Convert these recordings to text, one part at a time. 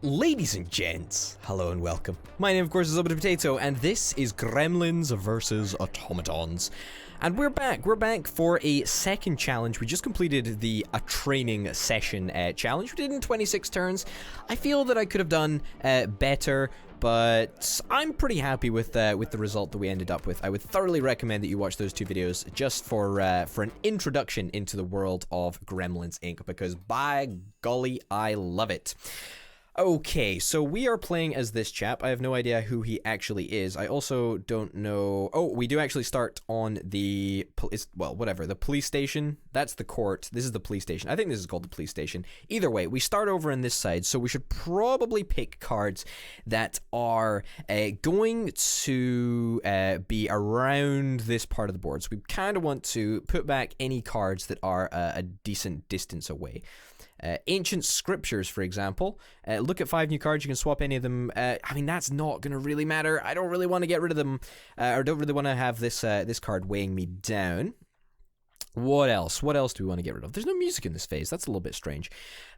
Ladies and gents, hello and welcome. My name, of course, is Automatons, and this is Gremlins vs. Automatons. And we're back for a second challenge. We just completed the training session challenge. We did in 26 turns. I feel that I could have done better, but I'm pretty happy with the result that we ended up with. I would thoroughly recommend that you watch those two videos just for an introduction into the world of Gremlins Inc. because by golly, I love it. Okay, so we are playing as this chap. I have no idea who he actually is. I also don't know... Oh, we do actually start on the... Well, whatever. The police station. That's the court. This is the police station. I think this is called the police station. Either way, we start over on this side, so we should probably pick cards that are going to be around this part of the board. So we kind of want to put back any cards that are a decent distance away. Ancient scriptures, for example. Look at 5 new cards. You can swap any of them. I mean, that's not going to really matter. I don't really want to get rid of them, or don't really want to have this this card weighing me down. What else? What else do we want to get rid of? There's no music in this phase. That's a little bit strange.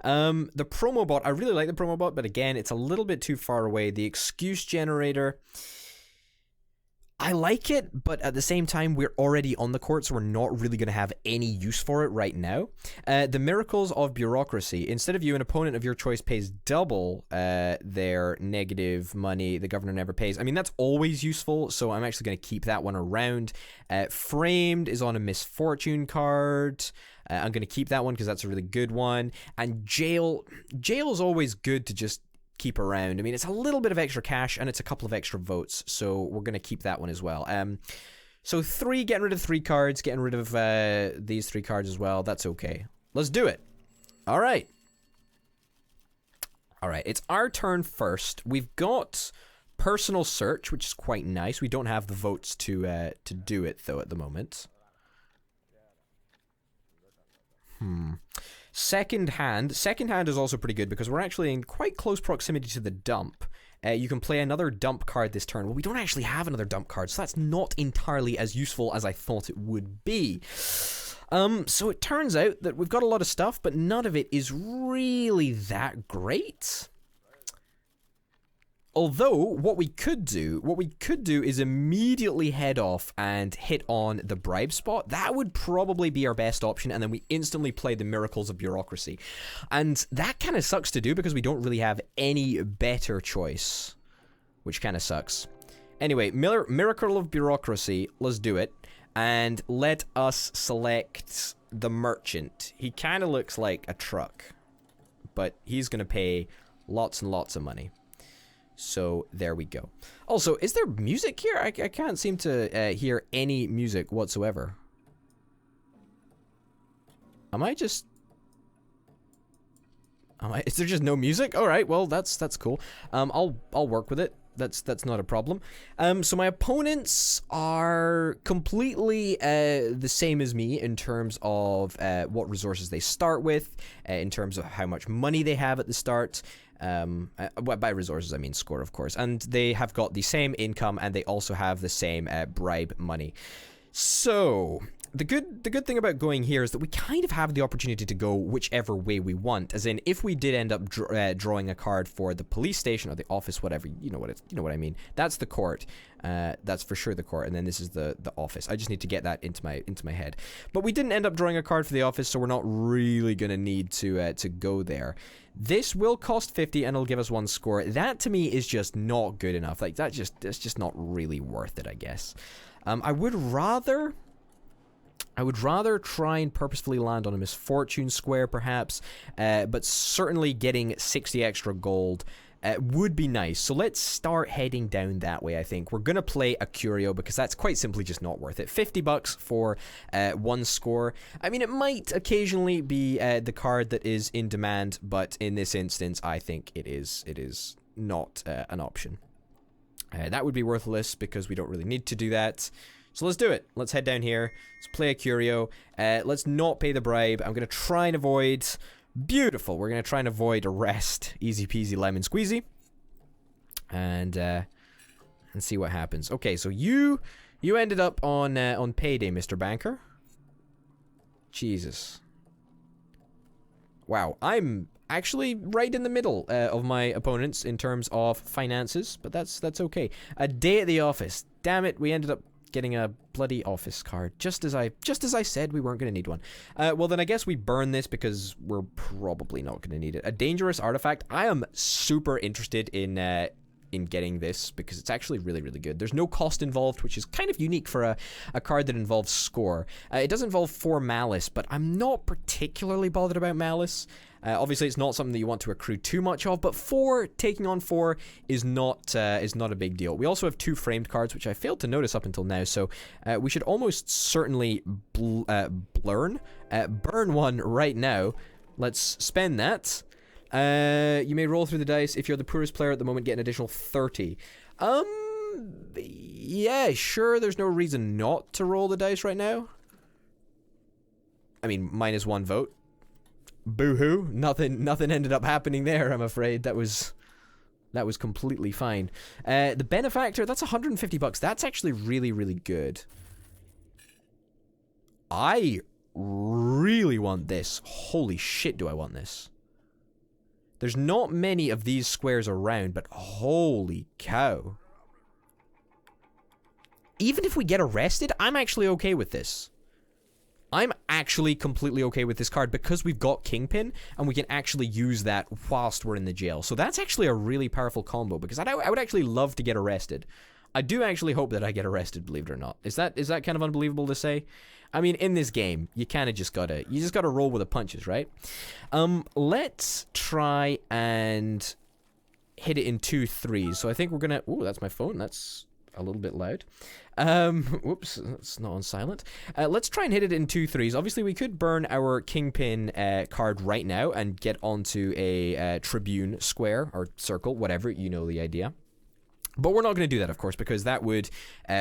The promo bot. I really like the promo bot, but again, it's a little bit too far away. The excuse generator. I like it, but at the same time, we're already on the court, so we're not really going to have any use for it right now. The miracles of bureaucracy. Instead of you, an opponent of your choice pays double their negative money the governor never pays. I mean, that's always useful, so I'm actually going to keep that one around. Framed is on a misfortune card. I'm going to keep that one because that's a really good one. And jail is always good to just keep around. I mean, it's a little bit of extra cash and it's a couple of extra votes, so we're going to keep that one as well. So 3, getting rid of 3 cards, getting rid of these 3 cards as well. That's okay. Let's do it. All right, it's our turn first. We've got personal search, which is quite nice. We don't have the votes to do it, though, at the moment. Second hand is also pretty good because we're actually in quite close proximity to the dump. You can play another dump card this turn. Well, we don't actually have another dump card, so that's not entirely as useful as I thought it would be. So it turns out that we've got a lot of stuff, but none of it is really that great. Although, what we could do is immediately head off and hit on the bribe spot. That would probably be our best option, and then we instantly play the miracles of bureaucracy. And that kind of sucks to do because we don't really have any better choice, which kind of sucks. Anyway, miracle of bureaucracy, let's do it. And let us select the merchant. He kind of looks like a truck, but he's going to pay lots and lots of money. So there we go. Also, is there music here? I can't seem to hear any music whatsoever. Is there just no music? All right, well that's cool. I'll work with it. That's not a problem. So my opponents are completely the same as me in terms of what resources they start with, in terms of how much money they have at the start. By resources I mean score, of course, and they have got the same income and they also have the same bribe money. So the good thing about going here is that we kind of have the opportunity to go whichever way we want. As in, if we did end up drawing a card for the police station or the office, whatever, you know what I mean. That's the court. That's for sure the court, and then this is the office. I just need to get that into my head. But we didn't end up drawing a card for the office, so we're not really gonna need to go there. This will cost 50 and it'll give us 1 score. That to me is just not good enough. Like that's just not really worth it, I guess. I would rather try and purposefully land on a misfortune square, perhaps, but certainly getting 60 extra gold would be nice. So let's start heading down that way, I think. We're going to play a curio because that's quite simply just not worth it. 50 bucks for 1 score. I mean, it might occasionally be the card that is in demand, but in this instance, I think it is not an option. That would be worthless because we don't really need to do that. So let's do it. Let's head down here. Let's play a curio. Let's not pay the bribe. I'm going to try and avoid... Beautiful. We're going to try and avoid arrest. Easy peasy lemon squeezy. And see what happens. Okay, so you ended up on payday, Mr. Banker. Jesus. Wow, I'm actually right in the middle of my opponents in terms of finances, but that's okay. A day at the office. Damn it, we ended up getting a bloody office card just as I said we weren't going to need one. Well, then I guess we burn this because we're probably not going to need it. A dangerous artifact. I am super interested in getting this because it's actually really, really good. There's no cost involved, which is kind of unique for a card that involves score. It does involve 4 malice, but I'm not particularly bothered about malice. Obviously, it's not something that you want to accrue too much of, but 4 taking on 4 is not a big deal. We also have 2 framed cards, which I failed to notice up until now, so we should almost certainly burn one right now. Let's spend that. You may roll through the dice. If you're the poorest player at the moment, get an additional 30. Yeah, sure, there's no reason not to roll the dice right now. I mean, -1 vote. Boo-hoo. Nothing ended up happening there, I'm afraid. That was completely fine. The benefactor, that's 150 bucks. That's actually really, really good. I really want this. Holy shit, do I want this. There's not many of these squares around, but holy cow. Even if we get arrested, I'm actually okay with this. I'm actually completely okay with this card because we've got Kingpin, and we can actually use that whilst we're in the jail. So that's actually a really powerful combo, because I would actually love to get arrested. I do actually hope that I get arrested, believe it or not. Is that kind of unbelievable to say? I mean, in this game, you kind of just gotta roll with the punches, right? Let's try and hit it in 2 3s. So I think we're gonna... Ooh, that's my phone. That's a little bit loud. Whoops, it's not on silent. Let's try and hit it in 2 3s. Obviously, we could burn our Kingpin card right now and get onto a Tribune square or circle, whatever, you know the idea. But we're not going to do that, of course, because that would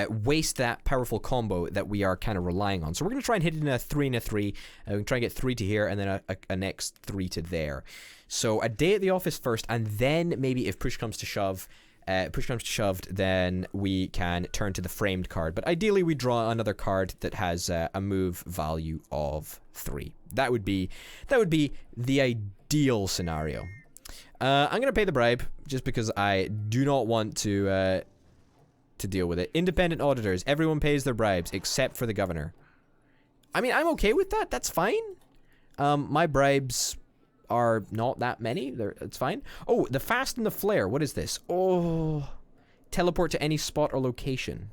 waste that powerful combo that we are kind of relying on. So we're going to try and hit it in a 3 and a 3. We can try and get 3 to here and then a next 3 to there. So a day at the office first, and then maybe if push comes to shove, then we can turn to the framed card. But ideally, we draw another card that has a move value of 3. That would be the ideal scenario. I'm gonna pay the bribe just because I do not want to deal with it. Independent auditors, everyone pays their bribes except for the governor. I mean, I'm okay with that. That's fine. My bribes are not that many. It's fine. Oh, the fast and the flare. What is this? Oh, teleport to any spot or location.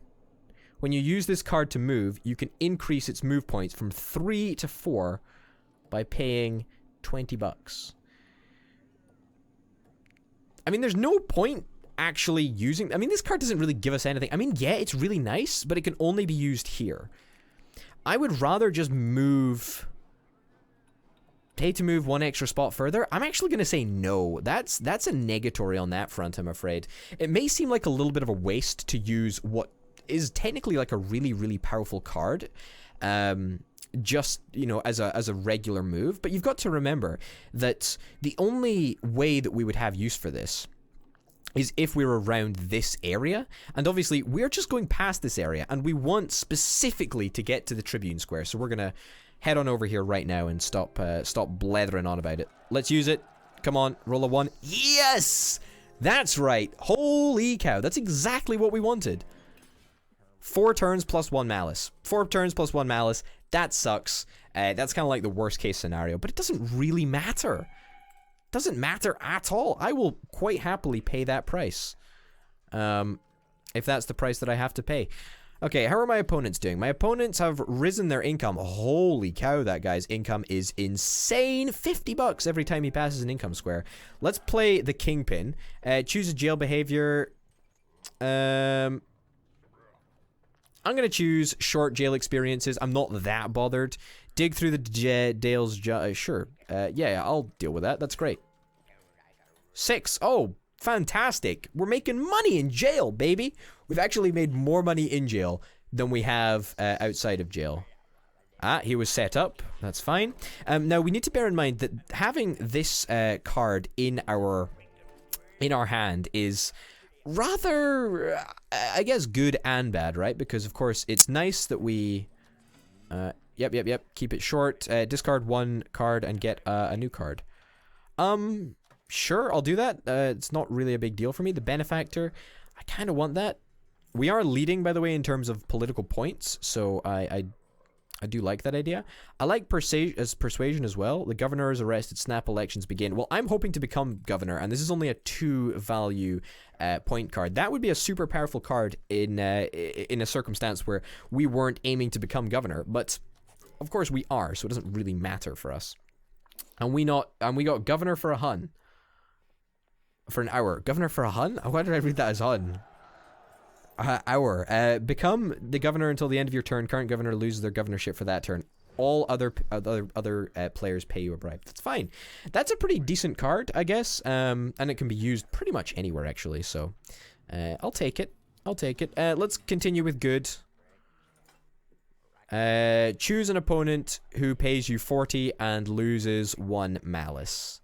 When you use this card to move, you can increase its move points from 3 to 4 by paying 20 bucks. I mean, there's no point actually using... I mean, this card doesn't really give us anything. I mean, yeah, it's really nice, but it can only be used here. I would rather just move... Pay to move 1 extra spot further. I'm actually going to say no. That's a negatory on that front, I'm afraid. It may seem like a little bit of a waste to use what is technically like a really, really powerful card. Just, you know, as a regular move. But you've got to remember that the only way that we would have use for this is if we were around this area. And obviously, we're just going past this area, and we want specifically to get to the Tribune Square. So we're going to head on over here right now and stop blethering on about it. Let's use it. Come on, roll a 1. Yes! That's right. Holy cow. That's exactly what we wanted. 4 turns plus 1 malice. 4 turns plus 1 malice. That sucks. That's kind of like the worst case scenario, but it doesn't really matter. Doesn't matter at all. I will quite happily pay that price. If that's the price that I have to pay. Okay, how are my opponents doing? My opponents have risen their income. Holy cow, that guy's income is insane. 50 bucks every time he passes an income square. Let's play the Kingpin. Choose a jail behavior. I'm going to choose short jail experiences. I'm not that bothered. Dig through the Dale's... sure. Yeah, I'll deal with that. That's great. 6. Oh, fantastic. We're making money in jail, baby. We've actually made more money in jail than we have outside of jail. Ah, he was set up. That's fine. Now, we need to bear in mind that having this card in our hand is... rather, I guess, good and bad, right? Because, of course, it's nice that we... Yep. Keep it short. Discard 1 card and get a new card. Sure, I'll do that. It's not really a big deal for me. The benefactor, I kind of want that. We are leading, by the way, in terms of political points, so I do like that idea. I like persuasion as well. The governor is arrested, snap elections begin. Well, I'm hoping to become governor, and this is only a 2 value point card. That would be a super powerful card in a circumstance where we weren't aiming to become governor, but of course we are, so it doesn't really matter for us. And we got governor for a Hun. For an hour. Governor for a Hun? Why did I read that as Hun? Hour. Become the governor until the end of your turn. Current governor loses their governorship for that turn. All other players pay you a bribe. That's fine. That's a pretty decent card, I guess. And it can be used pretty much anywhere, actually. So, I'll take it. I'll take it. Let's continue with good. Choose an opponent who pays you 40 and loses 1 malice.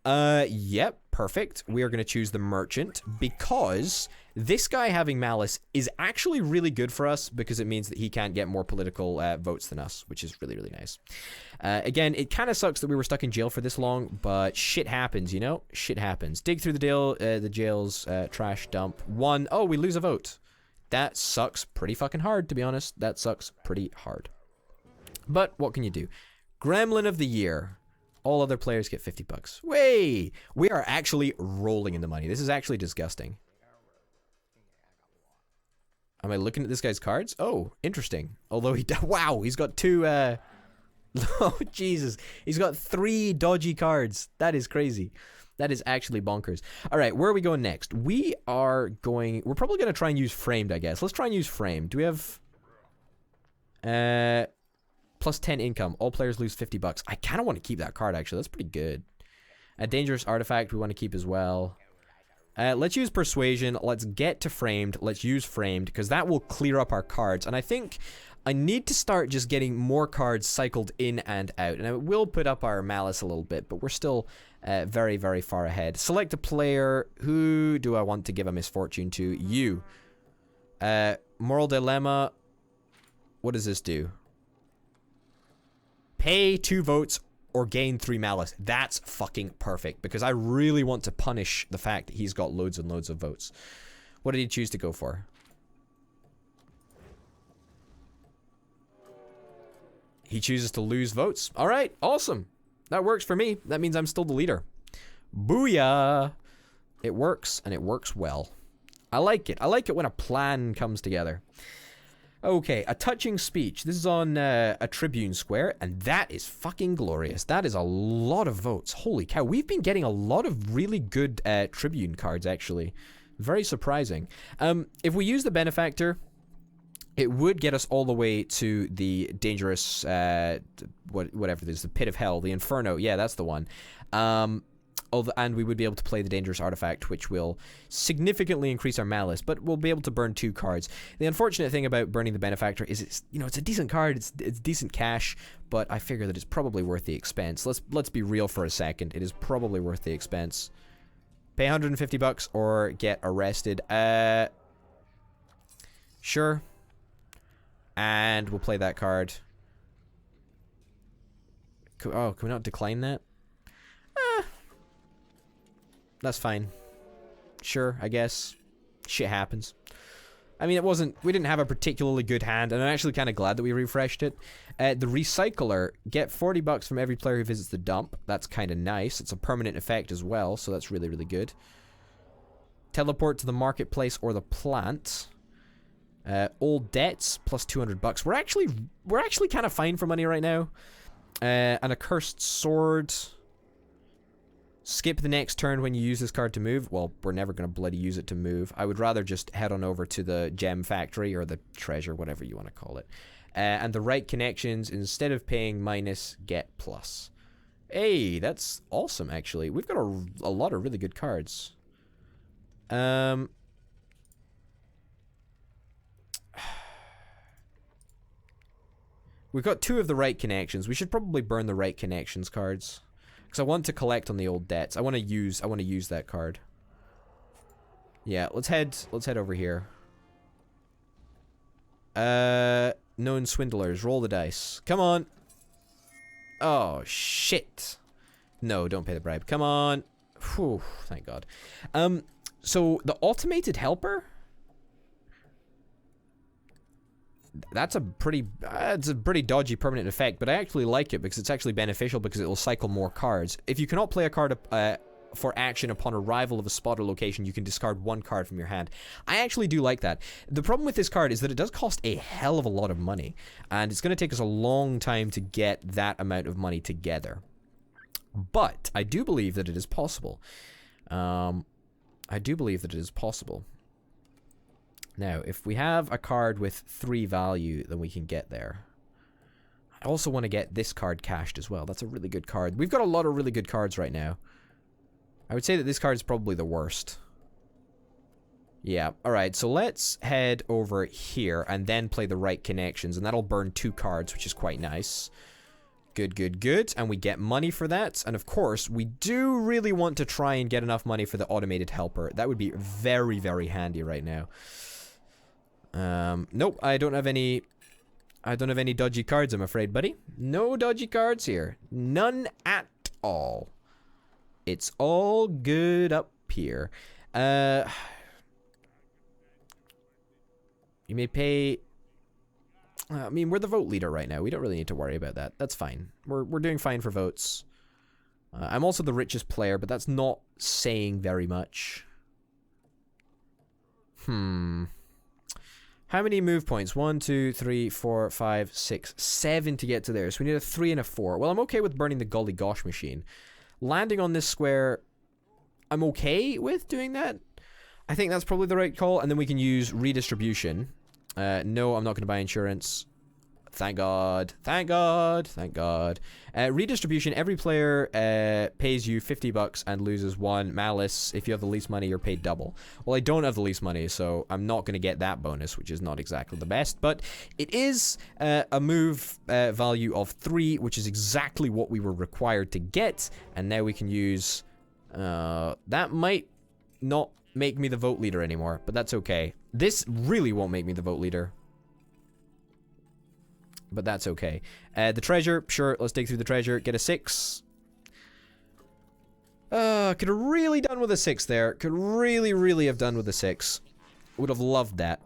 Yep, perfect. We are going to choose the merchant because this guy having malice is actually really good for us because it means that he can't get more political votes than us, which is really, really nice. Again, it kind of sucks that we were stuck in jail for this long, but shit happens, you know? Shit happens. Dig through the jail's trash dump. 1. Oh, we lose a vote. That sucks pretty fucking hard, to be honest. That sucks pretty hard. But what can you do? Gremlin of the Year. All other players get 50 bucks. Way! We are actually rolling in the money. This is actually disgusting. Am I looking at this guy's cards? Oh, interesting. Although wow, he's got 2, oh, Jesus. He's got 3 dodgy cards. That is crazy. That is actually bonkers. All right, where are we going next? We're probably going to try and use framed, I guess. Let's try and use framed. Do we have... plus 10 income. All players lose 50 bucks. I kind of want to keep that card, actually. That's pretty good. A dangerous artifact we want to keep as well. Let's use persuasion. Let's get to framed. Let's use framed, because that will clear up our cards. And I think I need to start just getting more cards cycled in and out. And it will put up our malice a little bit, but we're still very, very far ahead. Select a player. Who do I want to give a misfortune to? You. Moral dilemma. What does this do? Pay 2 votes or gain 3 malice. That's fucking perfect, because I really want to punish the fact that he's got loads and loads of votes. What did he choose to go for? He chooses to lose votes. All right, awesome. That works for me. That means I'm still the leader. Booyah! It works, and it works well. I like it. I like it when a plan comes together. Okay, a touching speech. This is on a Tribune Square, and that is fucking glorious. That is a lot of votes. Holy cow, we've been getting a lot of really good Tribune cards, actually. Very surprising. If we use the benefactor, it would get us all the way to the dangerous, whatever it is, the pit of hell, the inferno. Yeah, that's the one. And we would be able to play the dangerous artifact, which will significantly increase our malice, but we'll be able to burn 2 cards. The unfortunate thing about burning the benefactor is it's a decent card, it's decent cash, but I figure that it's probably worth the expense. Let's be real for a second. It is probably worth the expense. Pay 150 bucks or get arrested. Sure. And we'll play that card. Can we not decline that? That's fine. Sure, I guess. Shit happens. I mean, we didn't have a particularly good hand, and I'm actually kind of glad that we refreshed it. The Recycler, get 40 bucks from every player who visits the dump. That's kind of nice. It's a permanent effect as well, so that's really, really good. Teleport to the marketplace or the plant. Old debts, plus 200 bucks. We're actually kind of fine for money right now. An accursed sword. Skip the next turn when you use this card to move. Well, we're never going to bloody use it to move. I would rather just head on over to the gem factory or the treasure, whatever you want to call it. And the right connections, instead of paying minus, get plus. Hey, that's awesome, actually. We've got a lot of really good cards. We've got 2 of the right connections. We should probably burn the right connections cards. Because I want to collect on the old debts. I want to use that card. Yeah, let's head over here. Known swindlers, roll the dice. Come on. Oh shit. No, don't pay the bribe. Come on. Whew, thank God. So the automated helper? That's a pretty, it's a pretty dodgy permanent effect, but I actually like it because it's actually beneficial because it will cycle more cards. If you cannot play a card for action upon arrival of a spot or location, you can discard one card from your hand. I actually do like that. The problem with this card is that it does cost a hell of a lot of money, and it's going to take us a long time to get that amount of money together. But I do believe that it is possible. I do believe that it is possible. Now, if we have a card with 3 value, then we can get there. I also want to get this card cashed as well. That's a really good card. We've got a lot of really good cards right now. I would say that this card is probably the worst. Yeah, alright, so let's head over here and then play the right connections, and that'll burn 2 cards, which is quite nice. Good, good, good. And we get money for that. And of course, we do really want to try and get enough money for the automated helper. That would be very, very handy right now. Nope, I don't have any dodgy cards, I'm afraid, buddy. No dodgy cards here. None at all. It's all good up here. You may pay... I mean, we're the vote leader right now. We don't really need to worry about that. That's fine. We're doing fine for votes. I'm also the richest player, but that's not saying very much. How many move points? 1, 2, 3, 4, 5, 6, 7 to get to there. So we need a 3 and a 4. Well, I'm okay with burning the golly gosh machine. Landing on this square, I'm okay with doing that. I think that's probably the right call. And then we can use redistribution. No, I'm not going to buy insurance. Thank God. Thank God. Thank God. Redistribution. Every player pays you $50 and loses 1. Malice. If you have the least money, you're paid double. Well, I don't have the least money, so I'm not going to get that bonus, which is not exactly the best. But it is a move value of 3, which is exactly what we were required to get. And now we can use... that might not make me the vote leader anymore, but that's okay. This really won't make me the vote leader. But that's okay. The treasure, sure, let's dig through the treasure. Get a 6. Could have really done with a 6 there. Could really, really have done with a 6. Would have loved that.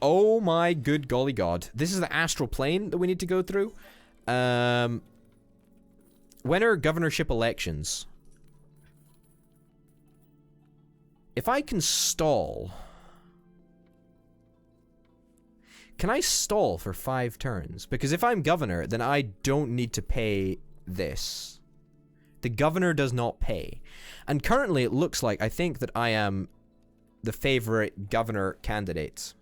Oh my good golly god. This is the astral plane that we need to go through. When are governorship elections? If I can stall... Can I stall for 5 turns? Because if I'm governor, then I don't need to pay this. The governor does not pay. And currently it looks like I think that I am the favorite governor candidate.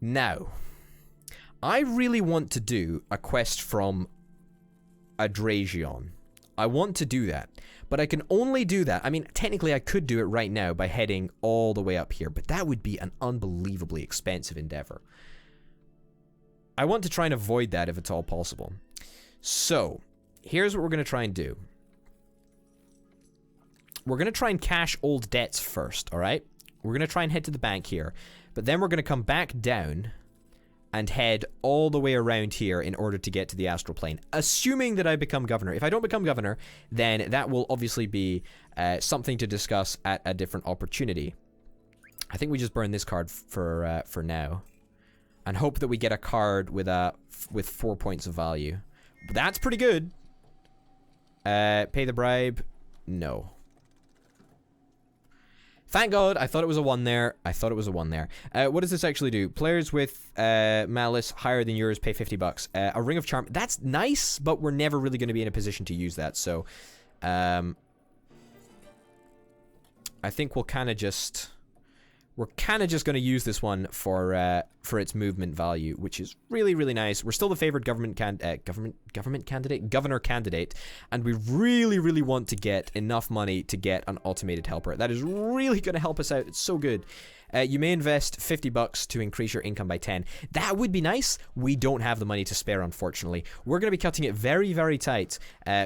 Now, I really want to do a quest from Adrasion. I want to do that. But I can only do that. I mean, technically I could do it right now by heading all the way up here, but that would be an unbelievably expensive endeavor. I want to try and avoid that if it's all possible. So, here's what we're going to try and do. We're going to try and cash old debts first, alright? We're going to try and head to the bank here, but then we're going to come back down and head all the way around here in order to get to the astral plane, assuming that I become governor. If I don't become governor, then that will obviously be something to discuss at a different opportunity. I think we just burn this card for now, and hope that we get a card with 4 points of value. That's pretty good. Pay the bribe? No. Thank God, I thought it was a 1 there. I thought it was a 1 there. What does this actually do? Players with malice higher than yours pay $50. A ring of charm. That's nice, but we're never really going to be in a position to use that. So, I think we'll kind of just... We're kind of just going to use this one for its movement value, which is really, really nice. We're still the favored governor candidate, and we really, really want to get enough money to get an automated helper. That is really going to help us out. It's so good. You may invest $50 to increase your income by 10. That would be nice. We don't have the money to spare, unfortunately. We're going to be cutting it very, very tight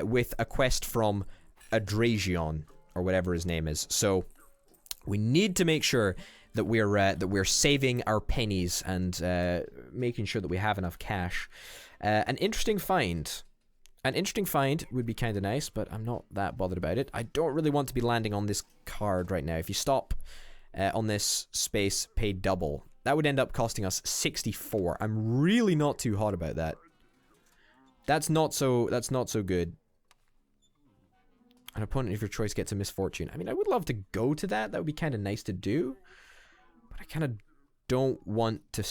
with a quest from Adrasion, or whatever his name is. So we need to make sure that we're saving our pennies and making sure that we have enough cash. An interesting find. An interesting find would be kind of nice, but I'm not that bothered about it. I don't really want to be landing on this card right now. If you stop on this space, pay double. That would end up costing us 64. I'm really not too hot about that. That's not so good. An opponent of your choice gets a misfortune. I mean, I would love to go to that. That would be kind of nice to do. But I kind of don't want to...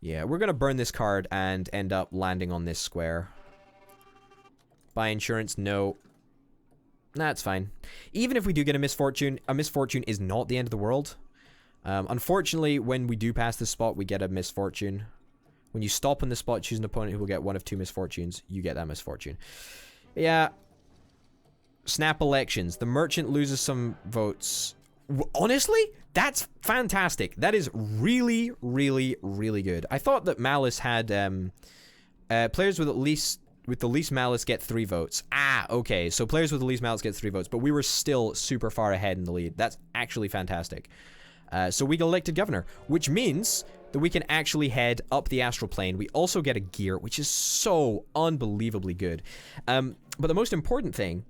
Yeah, we're going to burn this card and end up landing on this square. Buy insurance, no. That's fine. Even if we do get a misfortune is not the end of the world. Unfortunately, when we do pass this spot, we get a misfortune. When you stop on the spot, choose an opponent who will get one of two misfortunes. You get that misfortune. Yeah. Snap elections. The merchant loses some votes. Honestly, that's fantastic. That is really, really, really good. I thought that Malice had players with the least malice get 3 votes. Ah, okay. So players with the least malice get 3 votes, but we were still super far ahead in the lead. That's actually fantastic. So we get elected governor, which means that we can actually head up the astral plane. We also get a gear, which is so unbelievably good. But the most important thing,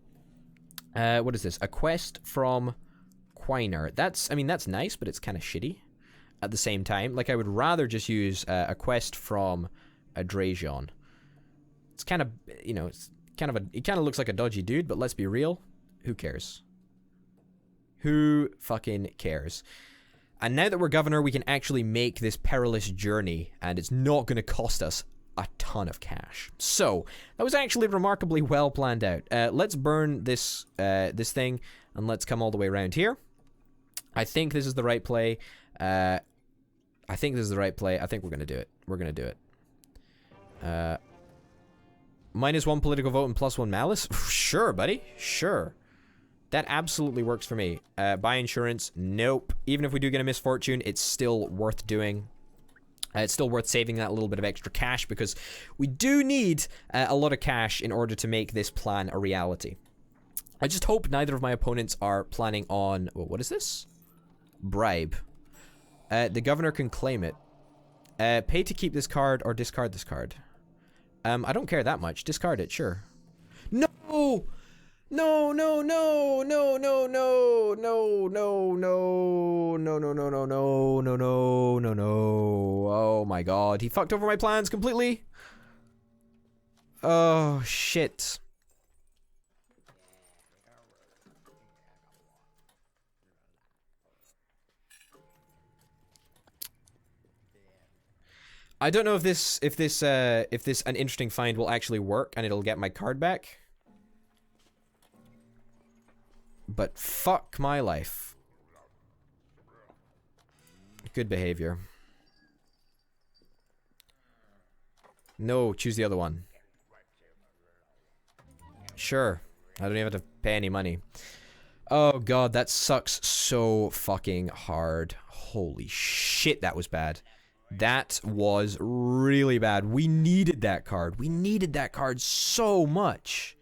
what is this? A quest from Quiner. That's nice, but it's kind of shitty at the same time. Like, I would rather just use a quest from a Drajon. It's kind of, you know, it kind of looks like a dodgy dude, but let's be real. Who cares? Who fucking cares? And now that we're governor, we can actually make this perilous journey, and it's not going to cost us a ton of cash. So, that was actually remarkably well planned out. Let's burn this this thing, and let's come all the way around here. I think this is the right play. I think this is the right play. I think we're going to do it. We're going to do it. -1 political vote and +1 malice? Sure, buddy. Sure. That absolutely works for me. Buy insurance? Nope. Even if we do get a misfortune, it's still worth doing. It's still worth saving that little bit of extra cash, because we do need a lot of cash in order to make this plan a reality. I just hope neither of my opponents are planning on... Oh, what is this? Bribe. The governor can claim it. Pay to keep this card or discard this card. I don't care that much. Discard it, sure. No! No, no, no, no, no, no, no, no, no, no, no, no, no, no, no, no, no, no. Oh my god, he fucked over my plans completely. Oh, shit. I don't know if this an interesting find will actually work and it'll get my card back. But fuck my life. Good behavior. No, choose the other one. Sure. I don't even have to pay any money. Oh god, that sucks so fucking hard. Holy shit, that was bad. That was really bad. We needed that card. We needed that card so much.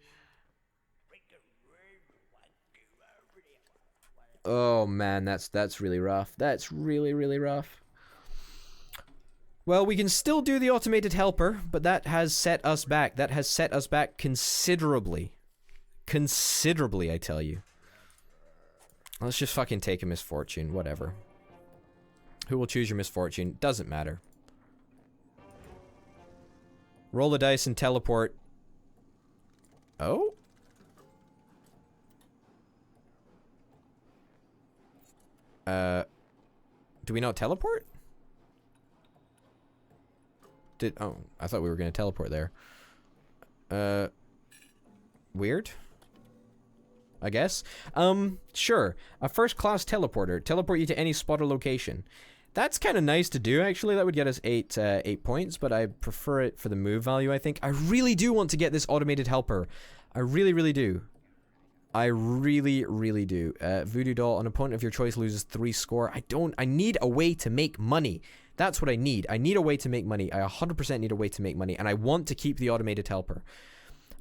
Oh man, that's really rough. That's really, really rough. Well, we can still do the automated helper, but that has set us back. That has set us back considerably. Considerably, I tell you. Let's just fucking take a misfortune, whatever. Who will choose your misfortune? Doesn't matter. Roll the dice and teleport. Oh? Do we not teleport? Oh, I thought we were gonna teleport there. Weird? I guess. Sure. A first-class teleporter. Teleport you to any spot or location. That's kind of nice to do, actually. That would get us 8 points, but I prefer it for the move value, I think. I really do want to get this automated helper. I really, really do. I really, really do. Voodoo doll, an opponent of your choice loses 3 score. I need a way to make money. That's what I need. I need a way to make money. I 100% need a way to make money, and I want to keep the automated helper.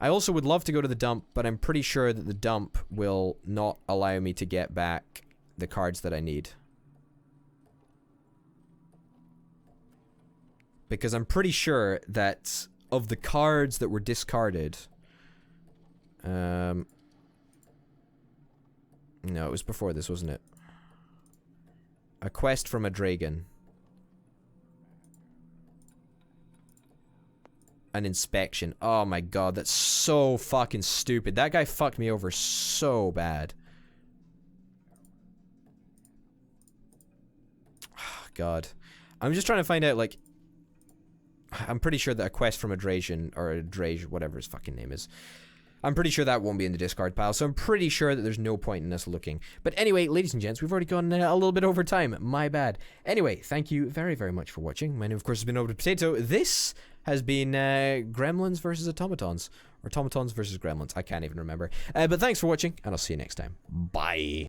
I also would love to go to the dump, but I'm pretty sure that the dump will not allow me to get back the cards that I need. Because I'm pretty sure that of the cards that were discarded. No, it was before this, wasn't it? A quest from a dragon. An inspection. Oh my god, that's so fucking stupid. That guy fucked me over so bad. God. I'm just trying to find out, like... I'm pretty sure that a quest from a Dragon, or a Drage, whatever his fucking name is. I'm pretty sure that won't be in the discard pile, so I'm pretty sure that there's no point in us looking. But anyway, ladies and gents, we've already gone a little bit over time. My bad. Anyway, thank you very, very much for watching. My name, of course, has been Automatons. This has been Gremlins versus Automatons. Or Automatons versus Gremlins. I can't even remember. But thanks for watching, and I'll see you next time. Bye.